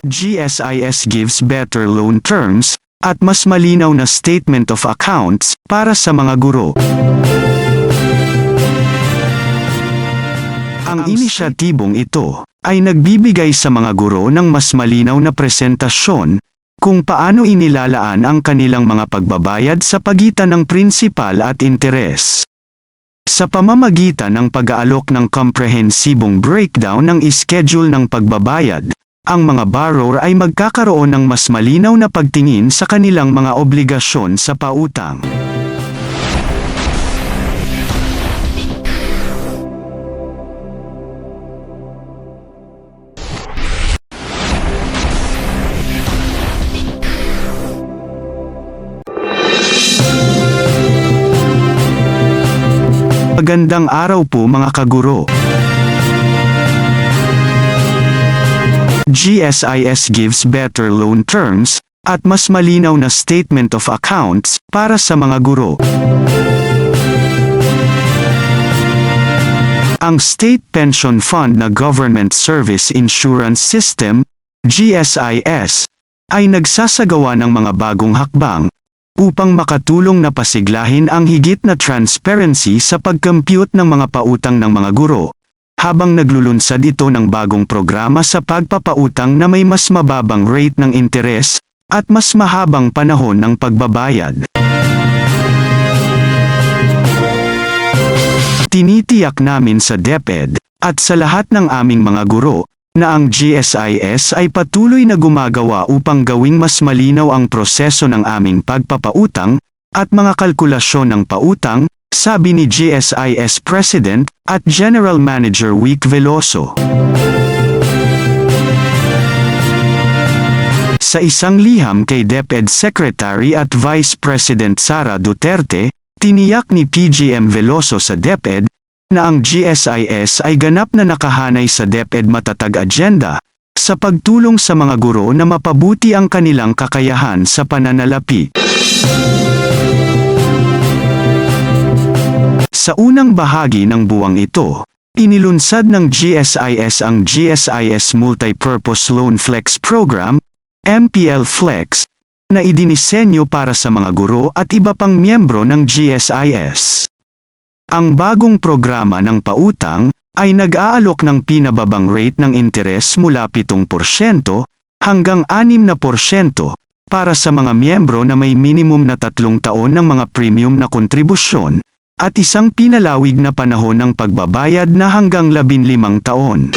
GSIS gives better loan terms at mas malinaw na statement of accounts para sa mga guro. Ang inisyatibong ito ay nagbibigay sa mga guro ng mas malinaw na presentasyon kung paano inilalaan ang kanilang mga pagbabayad sa pagitan ng prinsipal at interes. Sa pamamagitan ng pag-aalok ng komprehensibong breakdown ng schedule ng pagbabayad, ang mga borrower ay magkakaroon ng mas malinaw na pagtingin sa kanilang mga obligasyon sa pautang. Magandang araw po mga kaguro. GSIS gives better loan terms at mas malinaw na statement of accounts para sa mga guro. Ang State Pension Fund na Government Service Insurance System, GSIS, ay nagsasagawa ng mga bagong hakbang upang makatulong na pasiglahin ang higit na transparency sa pag-compute ng mga pautang ng mga guro, habang naglulunsad ito ng bagong programa sa pagpapautang na may mas mababang rate ng interes at mas mahabang panahon ng pagbabayad. Tinitiyak namin sa DepEd at sa lahat ng aming mga guro na ang GSIS ay patuloy na gumagawa upang gawing mas malinaw ang proseso ng aming pagpapautang at mga kalkulasyon ng pautang, sabi ni GSIS President at General Manager Wick Veloso. Sa isang liham kay DepEd Secretary at Vice President Sara Duterte, tiniyak ni PGM Veloso sa DepEd na ang GSIS ay ganap na nakahanay sa DepEd matatag agenda sa pagtulong sa mga guro na mapabuti ang kanilang kakayahan sa pananalapi. Sa unang bahagi ng buwang ito, inilunsad ng GSIS ang GSIS Multipurpose Loan Flex Program, MPL Flex, na idinisenyo para sa mga guro at iba pang miyembro ng GSIS. Ang bagong programa ng pautang ay nag-aalok ng pinababang rate ng interes mula 7% hanggang 6% para sa mga miyembro na may minimum na 3 taon ng mga premium na kontribusyon at isang pinalawig na panahon ng pagbabayad na hanggang 15 taon.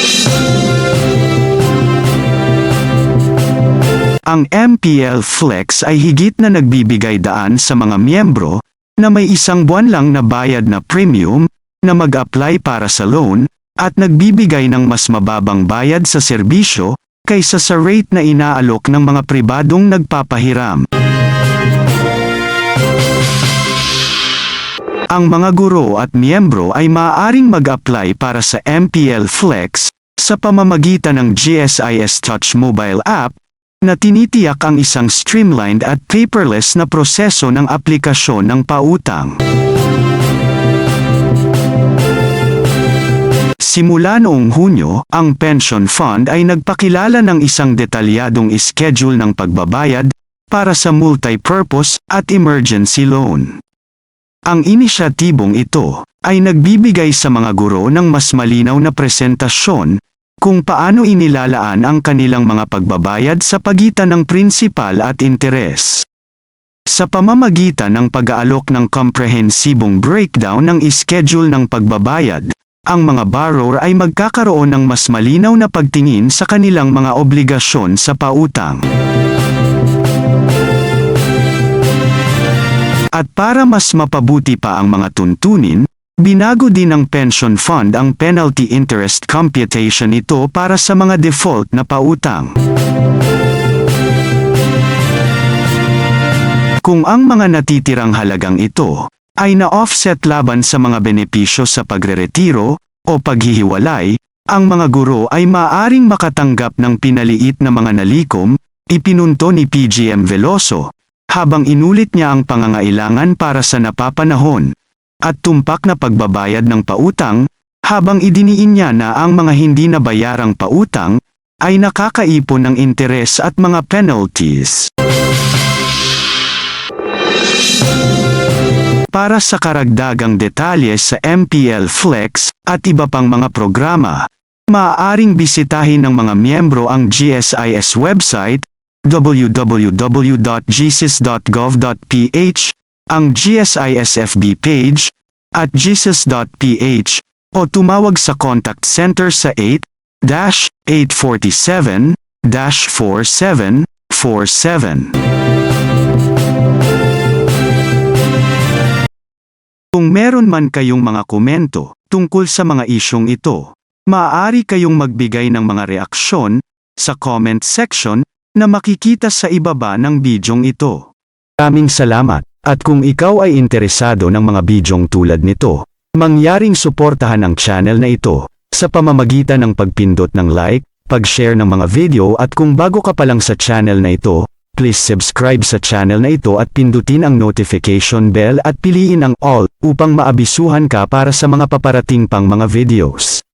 Ang MPL Flex ay higit na nagbibigay daan sa mga miyembro na may 1 buwan lang na bayad na premium na mag-apply para sa loan at nagbibigay ng mas mababang bayad sa serbisyo kaysa sa rate na inaalok ng mga pribadong nagpapahiram. Ang mga guro at miyembro ay maaaring mag-apply para sa MPL Flex sa pamamagitan ng GSIS Touch mobile app na tinitiyak ang isang streamlined at paperless na proseso ng aplikasyon ng pautang. Simula noong Hunyo, ang Pension Fund ay nagpakilala ng isang detalyadong schedule ng pagbabayad para sa multipurpose at emergency loan. Ang inisyatibong ito ay nagbibigay sa mga guro ng mas malinaw na presentasyon kung paano inilalaan ang kanilang mga pagbabayad sa pagitan ng prinsipal at interes. Sa pamamagitan ng pag-aalok ng komprehensibong breakdown ng schedule ng pagbabayad, ang mga borrower ay magkakaroon ng mas malinaw na pagtingin sa kanilang mga obligasyon sa pautang. At para mas mapabuti pa ang mga tuntunin, binago din ng Pension Fund ang penalty interest computation ito para sa mga default na pautang. Kung ang mga natitirang halagang ito ay na-offset laban sa mga benepisyo sa pagreretiro o paghihiwalay, ang mga guro ay maaaring makatanggap ng pinaliit na mga nalikom, ipinunto ni PGM Veloso, habang inulit niya ang pangangailangan para sa napapanahon at tumpak na pagbabayad ng pautang, habang idiniin niya na ang mga hindi nabayarang pautang ay nakakaipon ng interes at mga penalties. Para sa karagdagang detalye sa MPL Flex at iba pang mga programa, maaaring bisitahin ng mga miyembro ang GSIS website, www.gsis.gov.ph, ang GSIS FB page, at gsis.ph, o tumawag sa contact center sa 8-847-4747. Kung meron man kayong mga komento tungkol sa mga isyong ito, maaari kayong magbigay ng mga reaksyon sa comment section na makikita sa ibaba ng bidyong ito. Maraming salamat, at kung ikaw ay interesado ng mga bidyong tulad nito, mangyaring suportahan ang channel na ito sa pamamagitan ng pagpindot ng like, pag-share ng mga video, at kung bago ka pa lang sa channel na ito, please subscribe sa channel na ito at pindutin ang notification bell at piliin ang all upang maabisuhan ka para sa mga paparating pang mga videos.